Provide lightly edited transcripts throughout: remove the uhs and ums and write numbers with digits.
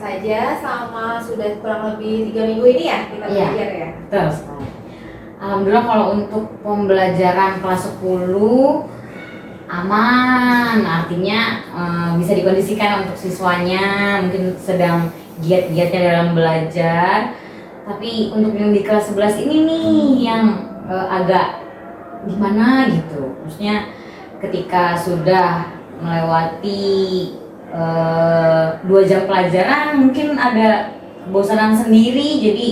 saja selama sudah kurang lebih 3 minggu ini ya kita belajar ya? Terus alhamdulillah kalau untuk pembelajaran kelas 10 aman, artinya bisa dikondisikan untuk siswanya mungkin sedang giat-giatnya dalam belajar. Tapi untuk yang di kelas 11 ini nih yang agak gimana gitu, maksudnya ketika sudah melewati 2 jam pelajaran mungkin ada kebosanan sendiri, jadi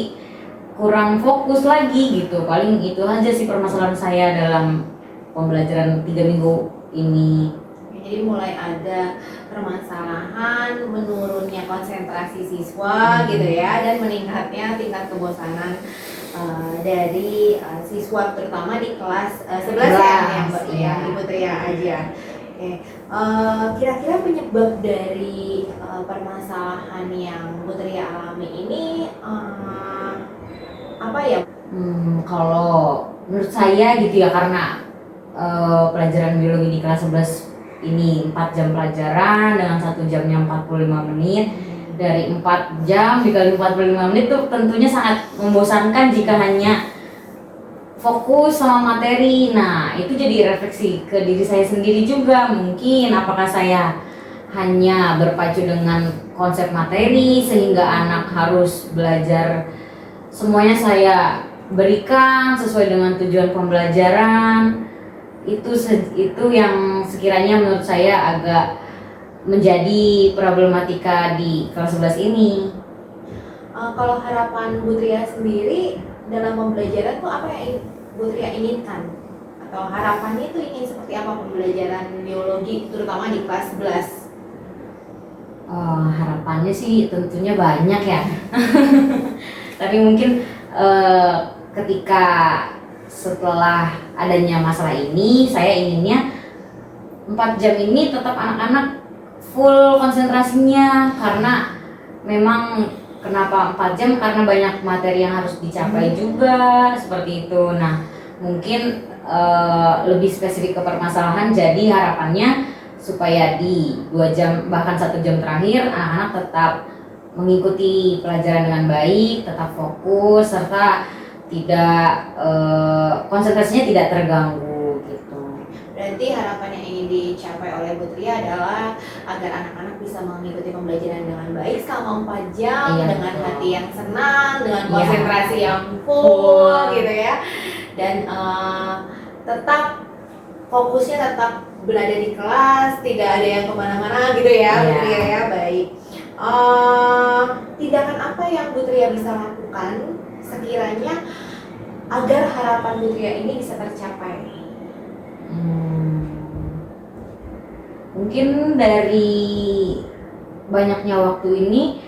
kurang fokus lagi gitu. Paling itu aja sih permasalahan saya dalam pembelajaran 3 minggu ini. Jadi mulai ada permasalahan menurunnya konsentrasi siswa gitu ya, dan meningkatnya tingkat kebosanan dari siswa terutama di kelas 11 yang Ibu Tria ajar. Oke. Kira-kira penyebab dari permasalahan yang Bu Tria alami ini apa ya? Kalau menurut saya gitu ya, karena pelajaran biologi di kelas 11 ini 4 jam pelajaran dengan 1 jamnya 45 menit. Dari 4 jam dikali 45 menit itu tentunya sangat membosankan jika hanya fokus sama materi. Nah, itu jadi refleksi ke diri saya sendiri juga. Mungkin apakah saya hanya berpacu dengan konsep materi sehingga anak harus belajar semuanya saya berikan sesuai dengan tujuan pembelajaran. Itu yang sekiranya menurut saya agak menjadi problematika di kelas 11 ini. Kalau harapan Bu Tria sendiri dalam pembelajaran tuh apa yang Bu Tria inginkan? Atau harapannya itu ingin seperti apa pembelajaran biologi terutama di kelas 11? Harapannya sih tentunya banyak ya. Tapi mungkin ketika setelah adanya masalah ini, saya inginnya 4 jam ini tetap anak-anak full konsentrasinya, karena memang kenapa 4 jam, karena banyak materi yang harus dicapai juga, seperti itu. Nah, mungkin lebih spesifik ke permasalahan, jadi harapannya supaya di 2 jam bahkan 1 jam terakhir anak-anak tetap mengikuti pelajaran dengan baik, tetap fokus, serta tidak konsentrasinya tidak terganggu gitu. Berarti harapan yang ingin dicapai oleh Bu Tria adalah agar anak-anak bisa mengikuti pembelajaran dengan baik selama 4 jam dengan hati yang senang, dengan konsentrasi yang full gitu ya, dan tetap fokusnya tetap berada di kelas, tidak ada yang kemana-mana gitu ya, Bu Tria ya. Baik. Tindakan apa yang Bu Tria bisa lakukan sekiranya agar harapan Bu Tria ini bisa tercapai? Mungkin dari banyaknya waktu ini,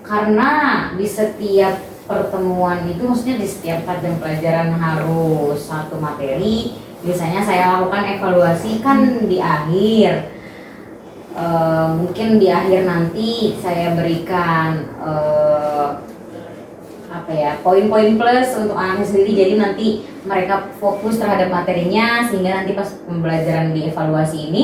karena di setiap pertemuan itu, maksudnya di setiap 4 jam pelajaran harus 1 materi, biasanya saya lakukan evaluasi kan di akhir. Mungkin di akhir nanti saya berikan poin-poin plus untuk anaknya sendiri, jadi nanti mereka fokus terhadap materinya sehingga nanti pas pembelajaran di evaluasi ini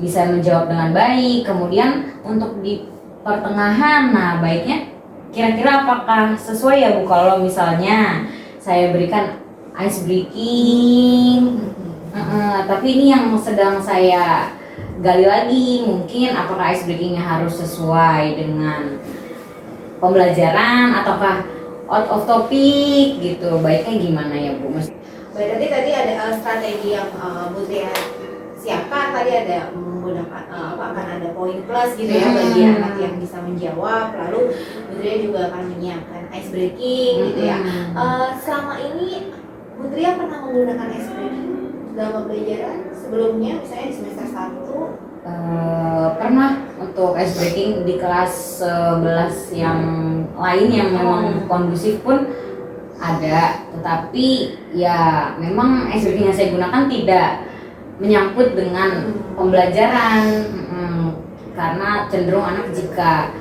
bisa menjawab dengan baik. Kemudian untuk di pertengahan, nah baiknya kira-kira apakah sesuai ya Bu kalau misalnya saya berikan ice breaking. Tapi ini yang sedang saya gali lagi, mungkin apakah ice breakingnya harus sesuai dengan pembelajaran ataukah out of topic gitu, baiknya gimana ya Bu? Berarti tadi ada strategi yang Bu Tria siapkan, tadi ada menggunakan akan ada poin plus gitu ya bagi anak yang bisa menjawab, lalu Bu Tria juga akan menyiapkan ice breaking gitu ya. Selama ini Bu Tria pernah menggunakan ice breaking dalam pembelajaran sebelumnya, misalnya di semester 1? Pernah untuk ice breaking di kelas 11 yang lain yang memang kondusif pun ada, tetapi ya memang ice breaking yang saya gunakan tidak menyangkut dengan pembelajaran, karena cenderung anak jika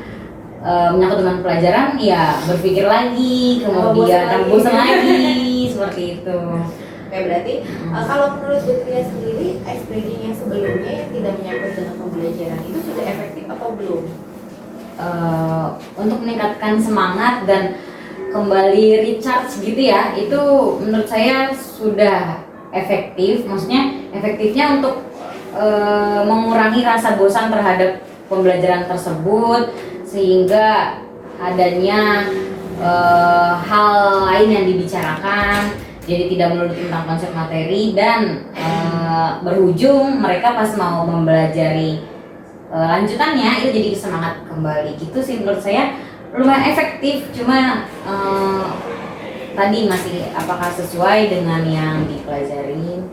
menyangkut dengan pelajaran ya berpikir lagi, kemudian bosan lagi seperti itu. Oke, berarti kalau menurut Bu Tria sendiri ice breaking yang sebelumnya yang tidak menyangkut dengan pembelajaran itu sudah efektif atau belum? untuk meningkatkan semangat dan kembali recharge gitu ya, itu menurut saya sudah efektif. Maksudnya efektifnya untuk mengurangi rasa bosan terhadap pembelajaran tersebut, sehingga adanya hal lain yang dibicarakan, jadi tidak melulu tentang konsep materi dan berujung mereka pas mau mempelajari lanjutannya itu jadi semangat kembali. Gitu sih menurut saya, lumayan efektif. Cuma tadi masih apakah sesuai dengan yang dipelajarin.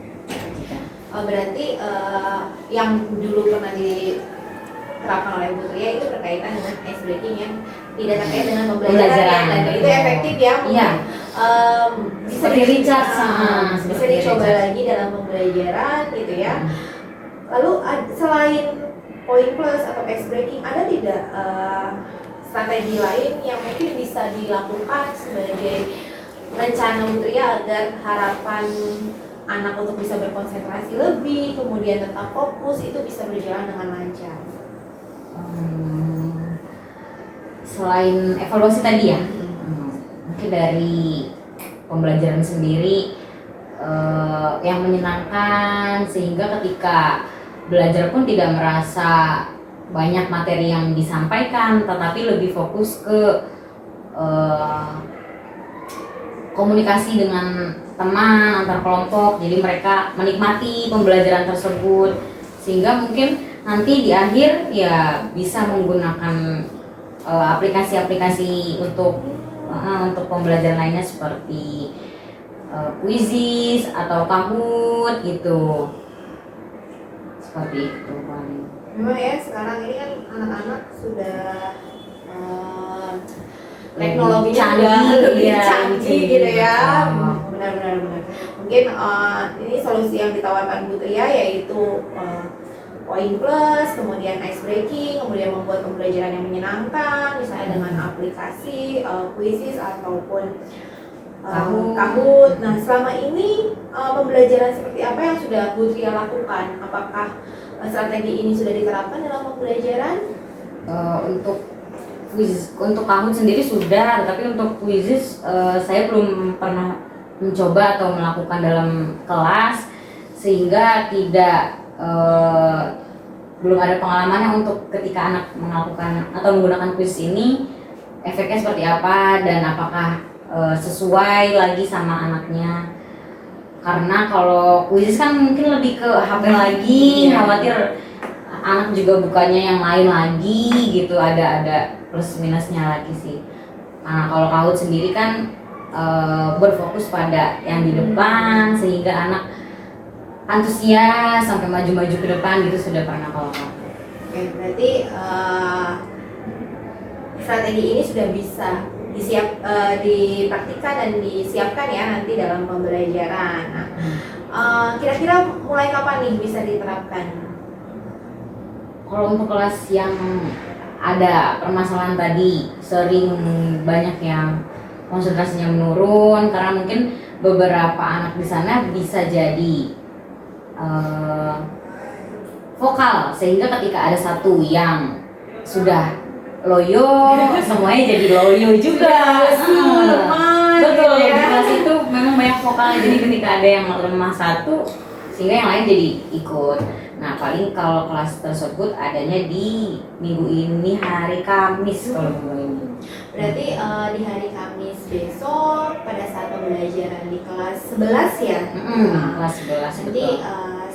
Berarti yang dulu pernah diterapkan oleh Bu Tria itu berkaitan dengan ice breaking yang tidak terkait dengan pembelajaran dan itu efektif ya. Iya. Bisa Richard bisa dicoba lagi dalam pembelajaran gitu ya. Lalu selain point plus atau ice breaking, ada tidak strategi lain yang mungkin bisa dilakukan sebagai rencana Bu Tria agar harapan anak untuk bisa berkonsentrasi lebih, kemudian tetap fokus, itu bisa berjalan dengan lancar? Selain evaluasi tadi ya, mungkin dari pembelajaran sendiri yang menyenangkan, sehingga ketika belajar pun tidak merasa banyak materi yang disampaikan, tetapi lebih fokus ke komunikasi dengan teman antar kelompok. Jadi mereka menikmati pembelajaran tersebut, sehingga mungkin nanti di akhir ya bisa menggunakan aplikasi-aplikasi untuk pembelajaran lainnya seperti Quizizz atau Kahoot gitu. Seperti itu paling. Memang ya, sekarang ini kan anak-anak sudah teknologinya sudah lebih canggih gitu ya. Benar. Mungkin ini solusi yang ditawarkan Bu Tria yaitu point plus, kemudian ice breaking, kemudian membuat pembelajaran yang menyenangkan, misalnya dengan aplikasi Quizizz ataupun Kahoot. Nah, selama ini pembelajaran seperti apa yang sudah Bu Tria lakukan? Apakah strategi ini sudah diterapkan dalam pembelajaran? Untuk Kahoot sendiri sudah, tapi untuk Quizizz saya belum pernah mencoba atau melakukan dalam kelas, sehingga tidak belum ada pengalamannya untuk ketika anak melakukan atau menggunakan quiz ini efeknya seperti apa dan apakah sesuai lagi sama anaknya. Karena kalau Quizizz kan mungkin lebih ke HP lagi, khawatir anak juga bukanya yang lain lagi gitu, ada plus minusnya lagi sih. Nah, kalau Kahoot sendiri kan berfokus pada yang di depan, sehingga anak antusias sampai maju-maju ke depan gitu, sudah pernah kalau Kahoot. Oke, berarti strategi ini sudah bisa dipraktikkan dan disiapkan ya nanti dalam pembelajaran. Nah, kira-kira mulai kapan nih bisa diterapkan? Kalau untuk kelas yang ada permasalahan tadi, sering banyak yang konsentrasinya menurun karena mungkin beberapa anak di sana bisa jadi vokal, sehingga ketika ada satu yang sudah loyo, semuanya jadi loyo juga. Betul, di kelas itu memang banyak vokal, jadi ketika ada yang lemah satu, sehingga yang lain jadi ikut. Nah, paling kalau kelas tersebut adanya di minggu ini hari Kamis kalau minggu ini. Berarti di hari Kamis besok pada saat pembelajaran di kelas 11 ya? Kelas 11. Nanti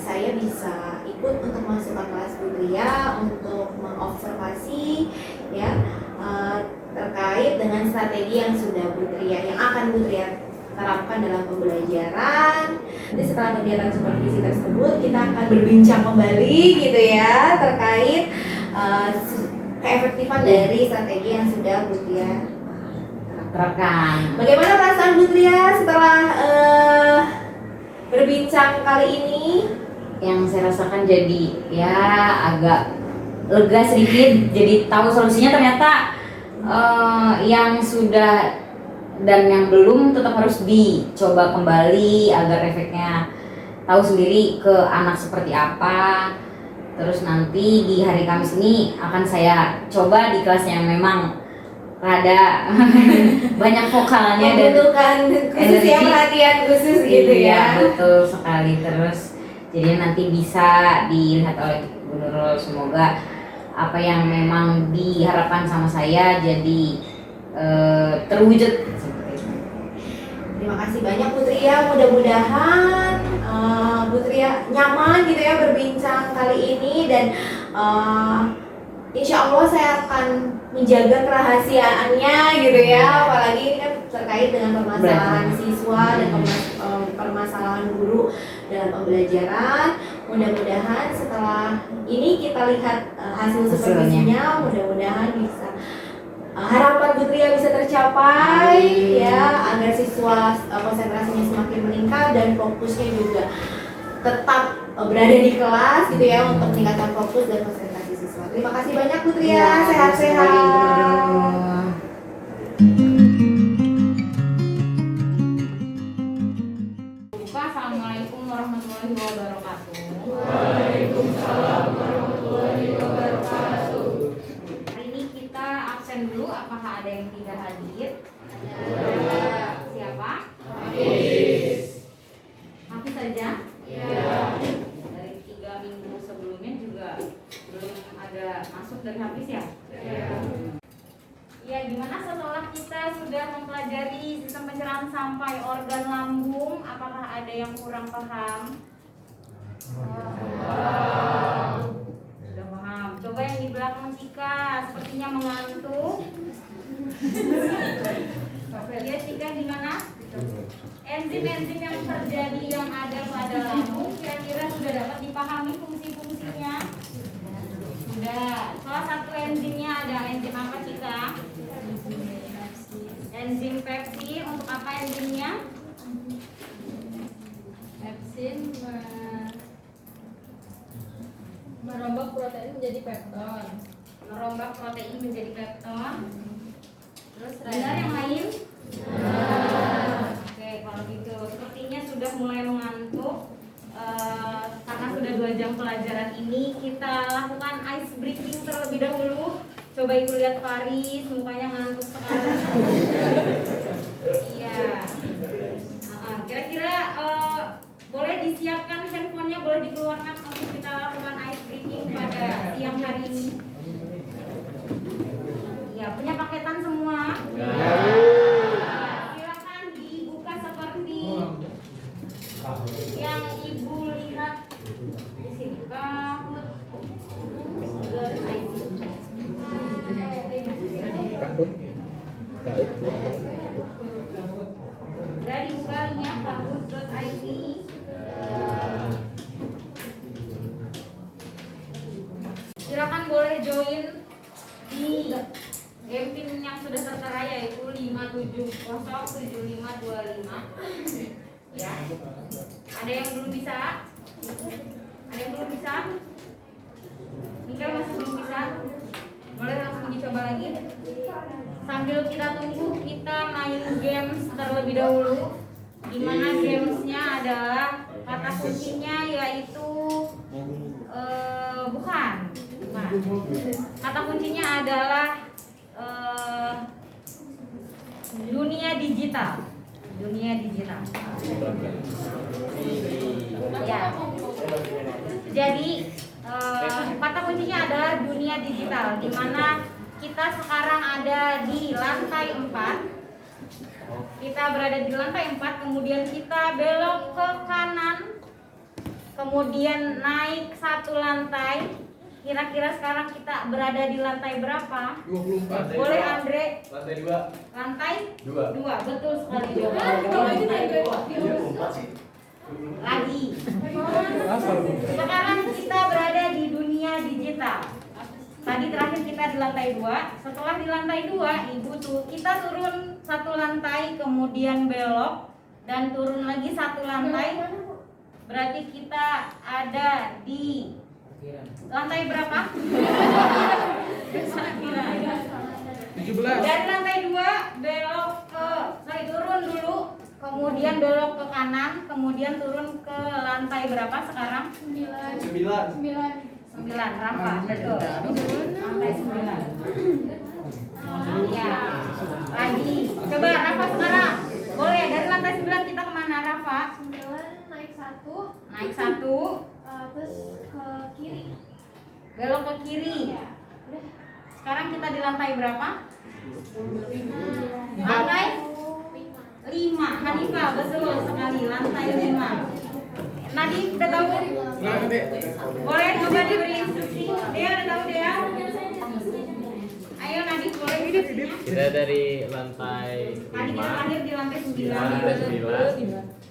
saya bisa ikut untuk masuk ke kelas Bu Tria untuk mengobservasi ya terkait dengan strategi yang sudah Bu Tria, yang akan Bu Tria terapkan dalam pembelajaran. Jadi setelah kegiatan supervisi tersebut kita akan berbincang kembali gitu ya terkait keefektifan dari strategi yang sudah Bu Tria terapkan. Bagaimana perasaan Bu Tria setelah berbincang kali ini? Yang saya rasakan jadi ya agak lega sedikit, jadi tahu solusinya ternyata yang sudah dan yang belum tetap harus dicoba kembali agar efeknya tahu sendiri ke anak seperti apa. Terus nanti di hari Kamis ini akan saya coba di kelas yang memang rada banyak vokalnya dan membutuhkan khusus ya, energi. perhatian khusus gitu Iya, ya. betul sekali. Terus jadi nanti bisa dilihat oleh Bu Nurul, semoga apa yang memang diharapkan sama saya jadi terwujud seperti itu. Terima kasih banyak Putri ya, mudah-mudahan Putri ya nyaman gitu ya berbincang kali ini, dan insya Allah saya akan menjaga kerahasiaannya gitu ya, apalagi ini kan terkait dengan permasalahan siswa dan permasalahan guru dalam pembelajaran. Mudah-mudahan setelah ini kita lihat hasil supervisinya, mudah-mudahan bisa harapan Putri bisa tercapai ya, agar siswa konsentrasinya semakin meningkat dan fokusnya juga tetap berada di kelas gitu ya, untuk meningkatkan fokus dan konsentrasi siswa. Terima kasih banyak Putri ya, sehat-sehat. Assalamualaikum warahmatullahi wabarakatuh. Waalaikumsalam warahmatullahi wabarakatuh. Hari ini kita absen dulu, apakah ada yang tidak hadir? Siapa? Hafiz. Hafiz saja? Ya. Dari 3 minggu sebelumnya juga belum ada masuk dari Hafiz ya? Ya, gimana setelah kita sudah mempelajari sistem pencernaan sampai organ lambung, apakah ada yang kurang paham? Sudah paham. Coba yang di belakang Cika, sepertinya mengantuk. Ya, Cika gimana? Enzim-enzim yang terjadi yang ada pada lambung kira-kira sudah dapat dipahami fungsi-fungsinya? Sudah. Salah satu enzimnya ada enzim apa, Cika? Enzim pepsin. Untuk apa enzimnya? Pepsin merombak protein menjadi pepton. Merombak protein menjadi pepton. Terus benar yang lain? Oke, kalau gitu sepertinya sudah mulai mengantuk. Karena sudah 2 jam pelajaran ini, kita lakukan ice breaking terlebih dahulu. Coba ibu lihat Faris, mukanya ngantuk sekali. Iya. Kira-kira boleh disiapkan handphonenya, boleh dikeluarkan untuk kita lakukan ice breaking pada siang hari ini. Ya, punya paketan semua. Silakan dibuka seperti yang ibu lihat di sini. Dari bukanya kahut.id. Silakan boleh join di game pin yang sudah tertera, yaitu 5707525. Ya. Ada yang belum bisa? Ada yang belum bisa? Mika masih belum bisa? Boleh langsung dicoba lagi. Sambil kita tunggu, kita main games terlebih dahulu. Dimana gamesnya adalah kata kuncinya yaitu bukan. Kata kuncinya adalah dunia digital. Dunia digital. Ya. Jadi kata kuncinya adalah dunia digital, di mana kita sekarang ada di lantai 4. Kita berada di lantai 4, kemudian kita belok ke kanan, kemudian naik 1 lantai. Kira-kira sekarang kita berada di lantai berapa? 24. Boleh Andre? Lantai 2. Lantai 2. 2, betul sekali jawabannya. Lagi. Sekarang kita berada di dunia digital. Tadi terakhir kita di lantai 2. Setelah di lantai 2, kita turun 1 lantai, kemudian belok dan turun lagi 1 lantai. Berarti kita ada di lantai berapa? 17. Dari lantai 2 belok ke, turun dulu, kemudian belok ke kanan, kemudian turun ke lantai berapa sekarang? 9. 9, Rafa, betul. Lantai 9. Ya. satu, naik 1, terus ke kiri. belok ke kiri. Sekarang kita di lantai berapa? Lantai 5. Hanifah, betul sekali, lantai 5. Nadif, udah tahu? Boleh coba diberi instruksi. Dia udah tahu dia? Ayo Nadif, boleh instruksinya? Kita dari lantai Tadi kita 5 lahir di lantai 9. lantai 9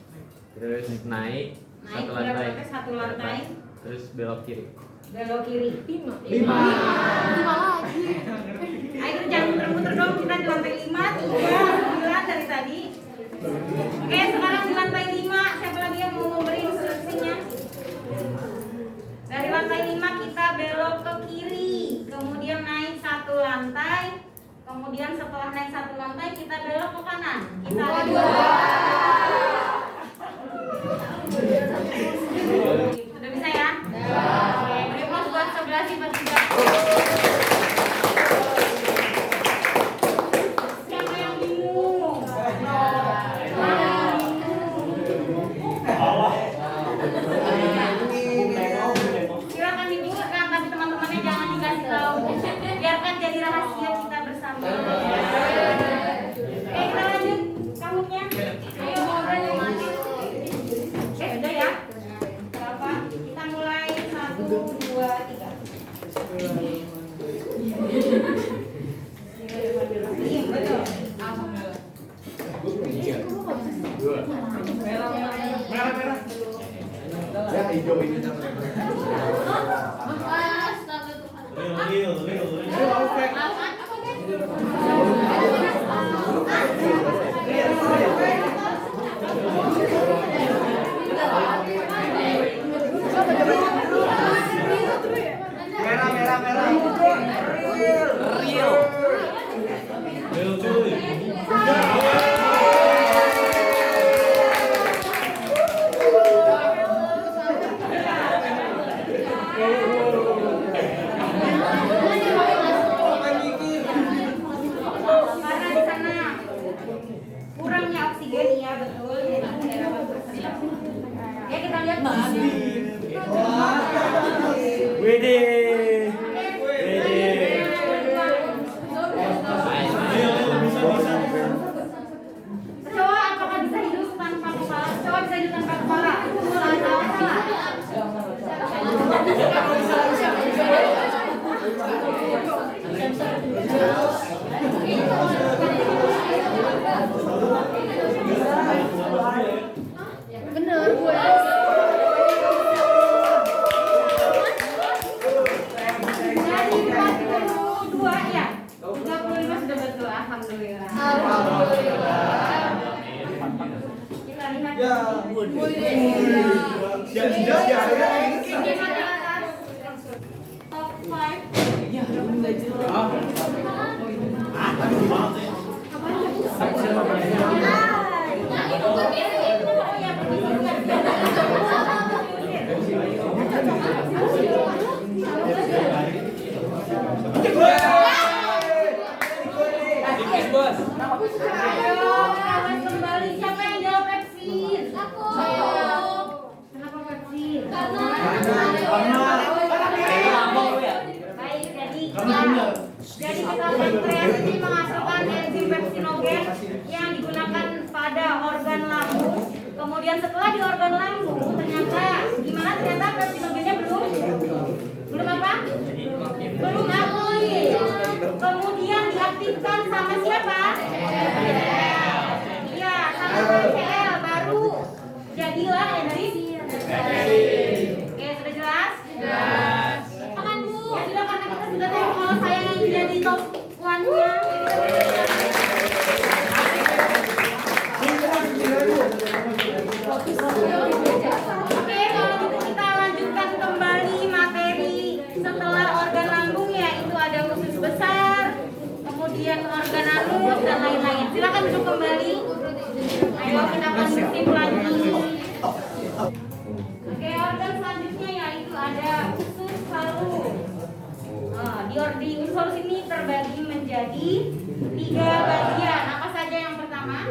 terus naik Naik satu berapa lantai lantai? Satu lantai. terus belok kiri. Belok kiri. 5. 5 lagi. Ayo jangan muter-muter dong, kita di lantai 5, 3, 9 dari tadi. Oke, sekarang di lantai 5, siapa lagi yang mau memberi instruksinya? Dari lantai 5 kita belok ke kiri, kemudian naik 1 lantai, kemudian setelah naik 1 lantai kita belok ke kanan. Kita ada 2. Sudah bisa ya? Oke, beri aplaus buat sebelah sifat juga. Siapa yang bingung? Silakan dibuka, tapi teman-temannya jangan dikasih tahu. Biarkan jadi rahasia kita bersama. Kita lanjut kamunya. Ayo udah ya. Berapa? Kita mulai 1, 2, 3. Iya betul. Ya hijau ini Karena di sana kurangnya oksigen, iya betul. Ya kita lihat. Wede. Kecoa apakah bisa hidup tanpa kepala? Kecoa bisa hidup tanpa kepala? Salah, salah. Bener gue. Jadi 42 ya? 35 sudah betul, alhamdulillah. Kita lihat. Bagaimana atas top 5? Ayo, kawan kembali. Siapa yang jawab vaksin? Aku. Kenapa vaksin? Baik, jadi kita pankreas ini menghasilkan enzim pepsinogen yang digunakan pada organ lambung. Kemudian setelah di organ lambung ternyata gimana? Ternyata pepsinogennya belum apa? Belum aktif. Kemudian diaktifkan sama siapa? Iya, sama HCl baru jadilah enzim. Oke, sudah jelas? Makan Bu. Ya sudah, karena kita sudah tahu kalau saya yang jadi top one-nya. Oke, kalau gitu kita lanjutkan kembali materi setelah organ lambung, yaitu ada usus besar, kemudian organ anus dan lain-lain. Silakan duduk kembali. Ayo kita akan skip lagi. Oke, organ selanjutnya yaitu ada usus paru. Di usus ini terbagi menjadi 3 bagian. Apa saja yang pertama?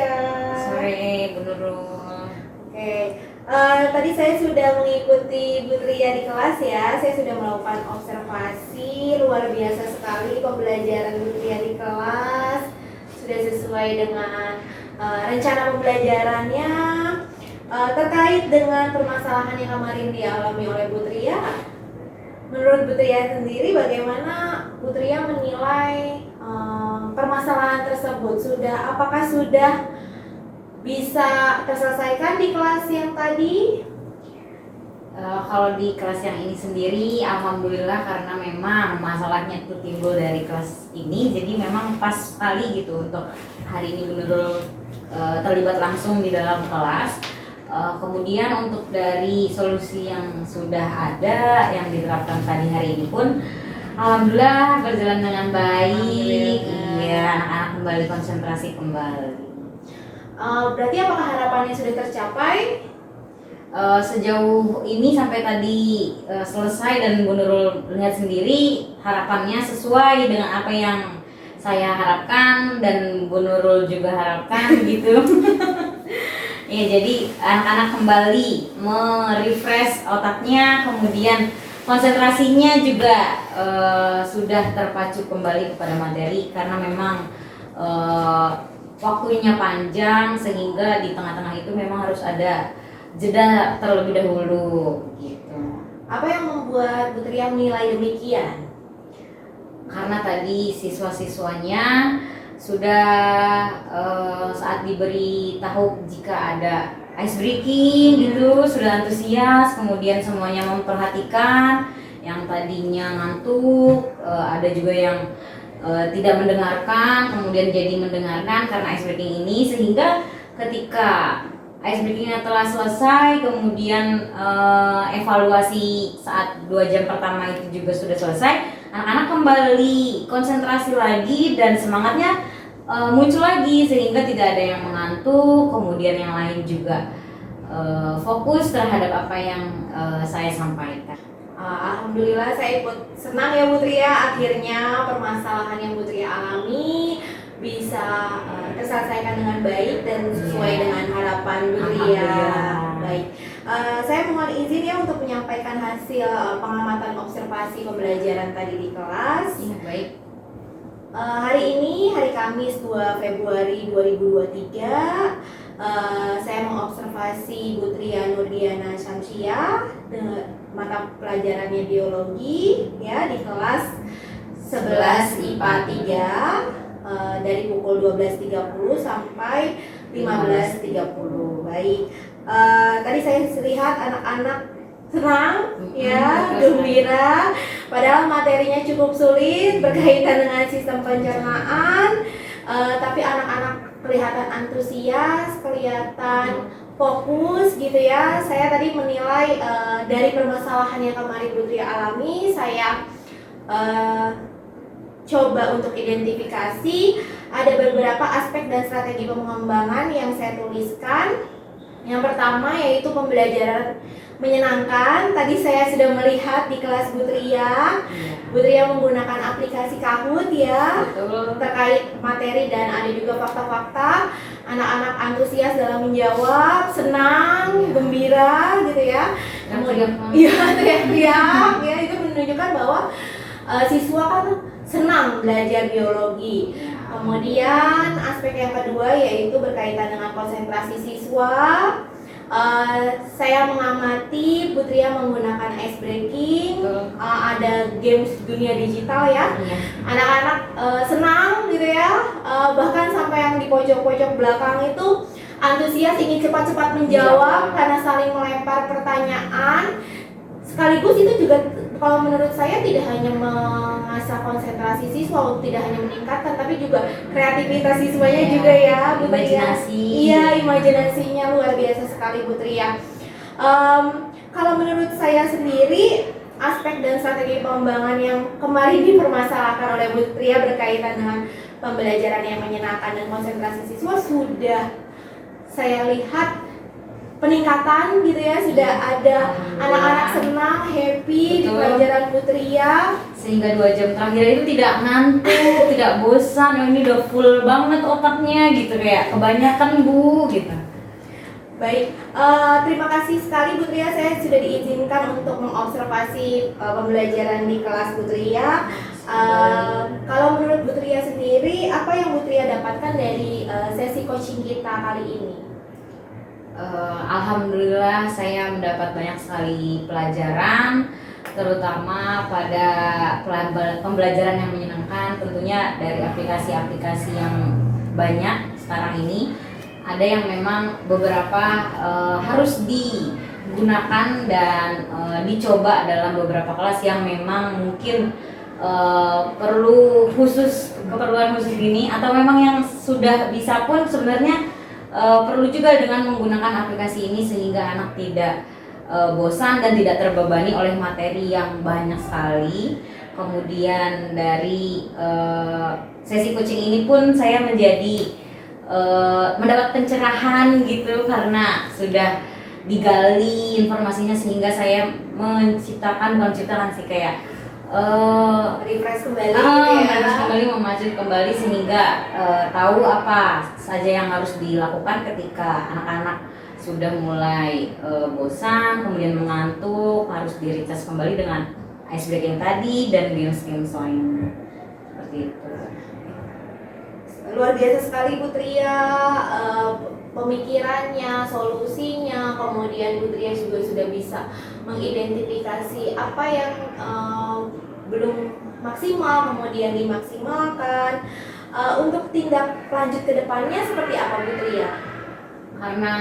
Ria. Sore, Bu Nurul. Oke, tadi saya sudah mengikuti Bu Ria di kelas ya. Saya sudah melakukan observasi, luar biasa sekali pembelajaran Bu Ria di kelas. Sudah sesuai dengan rencana pembelajarannya. Terkait dengan permasalahan yang kemarin dialami oleh Bu Ria, menurut Bu Ria sendiri bagaimana Bu Ria menilai permasalahan tersebut? Apakah sudah bisa terselesaikan di kelas yang tadi? Kalau di kelas yang ini sendiri, alhamdulillah karena memang masalahnya itu timbul dari kelas ini, jadi memang pas sekali gitu untuk hari ini benar-benar terlibat langsung di dalam kelas. Kemudian untuk dari solusi yang sudah ada yang diterapkan tadi hari ini pun alhamdulillah berjalan dengan baik. Iya, anak-anak kembali konsentrasi kembali. Berarti apakah harapannya sudah tercapai? Sejauh ini sampai tadi selesai dan Bu Nurul lihat sendiri harapannya sesuai dengan apa yang saya harapkan dan Bu Nurul juga harapkan gitu. Ya, jadi anak-anak kembali merefresh otaknya, kemudian konsentrasinya juga sudah terpacu kembali kepada materi karena memang waktunya panjang sehingga di tengah-tengah itu memang harus ada jeda terlebih dahulu gitu. Apa yang membuat Bu Ria menilai demikian? Karena tadi siswa-siswanya sudah saat diberi tahu jika ada ice breaking gitu sudah antusias, kemudian semuanya memperhatikan, yang tadinya ngantuk, ada juga yang tidak mendengarkan, kemudian jadi mendengarkan karena ice breaking ini, sehingga ketika ice breakingnya telah selesai, kemudian evaluasi saat 2 jam pertama itu juga sudah selesai, anak-anak kembali konsentrasi lagi dan semangatnya muncul lagi sehingga tidak ada yang mengantuk, kemudian yang lain juga fokus terhadap apa yang saya sampaikan. Alhamdulillah saya ikut senang ya Bu Ria, akhirnya permasalahan yang Bu Ria alami bisa terselesaikan dengan baik dan sesuai dengan harapan Bu Ria. Baik, saya mohon izin ya untuk menyampaikan hasil pengamatan observasi pembelajaran tadi di kelas. Iya, baik. Hari ini hari Kamis 2 Februari 2023, saya mengobservasi Bu Tria Nurdiana Syamsiah dengan mata pelajarannya biologi ya di kelas 11 IPA 3 dari pukul 12.30 sampai 15.30. Baik. Tadi saya lihat anak-anak senang ya, gembira, padahal materinya cukup sulit berkaitan dengan sistem pencernaan, tapi anak-anak kelihatan antusias, kelihatan fokus gitu ya. Saya tadi menilai dari permasalahan yang kemarin Bu Tria alami, saya coba untuk identifikasi ada beberapa aspek dan strategi pengembangan yang saya tuliskan. Yang pertama yaitu pembelajaran menyenangkan. Tadi saya sudah melihat di kelas Bu Tria, Bu Tria menggunakan aplikasi Kahoot ya. Betul. Terkait materi dan ada juga fakta-fakta. Anak-anak antusias dalam menjawab, senang, gembira gitu ya. Kemudian teriak-teriak ya, itu menunjukkan bahwa siswa kan senang belajar biologi. Kemudian aspek yang kedua yaitu berkaitan dengan konsentrasi siswa. Saya mengamati Bu Tria menggunakan ice breaking, ada games dunia digital ya. Anak-anak senang gitu ya, bahkan sampai yang di pojok-pojok belakang itu antusias ingin cepat-cepat menjawab karena saling melempar pertanyaan. Sekaligus itu juga kalau menurut saya tidak hanya mengasah konsentrasi siswa, tidak hanya meningkatkan, tapi juga kreativitas siswanya juga ya, Bu Tria. Iya, imajinasinya luar biasa sekali Bu Tria. Kalau menurut saya sendiri, aspek dan strategi pengembangan yang kemarin dipermasalahkan oleh Bu Tria berkaitan dengan pembelajaran yang menyenangkan dan konsentrasi siswa sudah saya lihat peningkatan gitu ya, sudah ada anak-anak senang, happy di Betul. pelajaran Putria. Sehingga 2 jam terakhir itu tidak ngantuk, tidak bosan. Oh, ini udah full banget otaknya gitu, kayak kebanyakan Bu gitu. Baik, terima kasih sekali Bu Tria, saya sudah diizinkan untuk mengobservasi pembelajaran di kelas Bu Tria. Kalau menurut Bu Tria sendiri, apa yang Bu Tria dapatkan dari sesi coaching kita kali ini? Alhamdulillah saya mendapat banyak sekali pelajaran, terutama pada pembelajaran yang menyenangkan, tentunya dari aplikasi-aplikasi yang banyak sekarang ini. Ada yang memang beberapa harus digunakan dan dicoba dalam beberapa kelas yang memang mungkin perlu keperluan khusus gini, atau memang yang sudah bisa pun sebenarnya perlu juga dengan menggunakan aplikasi ini sehingga anak tidak bosan dan tidak terbebani oleh materi yang banyak sekali. Kemudian dari sesi coaching ini pun saya menjadi mendapat pencerahan gitu, karena sudah digali informasinya sehingga saya menciptakan sih kayak Refresh kembali gitu ya. harus kembali memacu kembali sehingga tahu apa saja yang harus dilakukan ketika anak-anak sudah mulai bosan, kemudian mengantuk, harus di-recharge kembali dengan ice breaking tadi dan game sewing seperti itu. Luar biasa sekali Bu Tria, pemikirannya, solusinya, kemudian Bu Tria juga sudah bisa mengidentifikasi apa yang belum maksimal, kemudian dimaksimalkan. Untuk tindak lanjut ke depannya seperti apa Bu Tria? Karena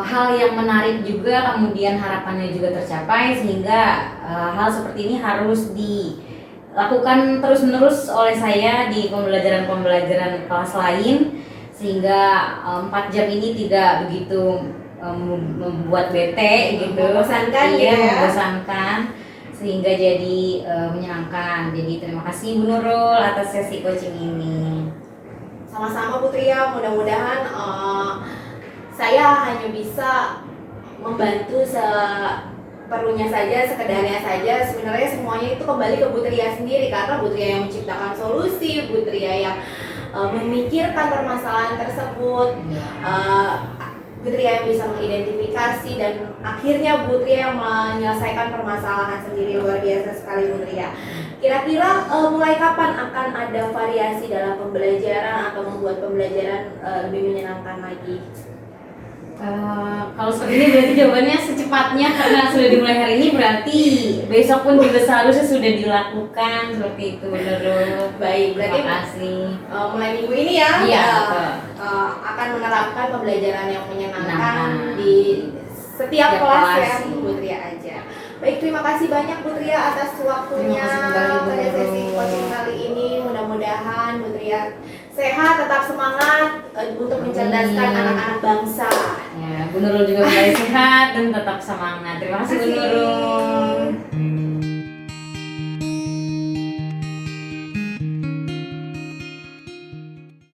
hal yang menarik juga, kemudian harapannya juga tercapai, sehingga hal seperti ini harus dilakukan terus-menerus oleh saya di pembelajaran kelas lain, sehingga 4 jam ini tidak begitu membuat bete gitu, Membosankan iya, gitu ya. membosankan, sehingga jadi menyenangkan. Jadi terima kasih Bu Nurul atas sesi coaching ini. Sama-sama Bu Tria, mudah-mudahan saya hanya bisa membantu seperlunya saja, sekedarnya saja. Sebenarnya semuanya itu kembali ke Bu Tria sendiri, karena Bu Tria yang menciptakan solusi, Bu Tria yang memikirkan permasalahan tersebut, Bu Tria yang bisa mengidentifikasi, dan akhirnya Bu Tria yang menyelesaikan permasalahan sendiri. Luar biasa sekali Bu Tria. Kira-kira mulai kapan akan ada variasi dalam pembelajaran atau membuat pembelajaran lebih menyenangkan lagi? Kalau seperti ini berarti jawabannya secepatnya, karena sudah dimulai hari ini, berarti besok pun juga seharusnya sudah dilakukan seperti itu. Benar. Baik, berarti Terima kasih. mulai minggu ini ya, Iya, akan menerapkan pembelajaran yang menyenangkan Menyenangkan. di setiap Setiap kelas kelas. ya Bu Tria aja. Baik, terima kasih banyak Bu Tria atas waktunya Terima kasih kembali, Bu pada sesi Nurul. coaching kali ini. Mudah-mudahan Bu Tria sehat, tetap semangat untuk mencerdaskan Amin. anak-anak bangsa. Ya, Bu Nurul juga kembali sehat dan tetap semangat. Terima kasih Bu Nurul.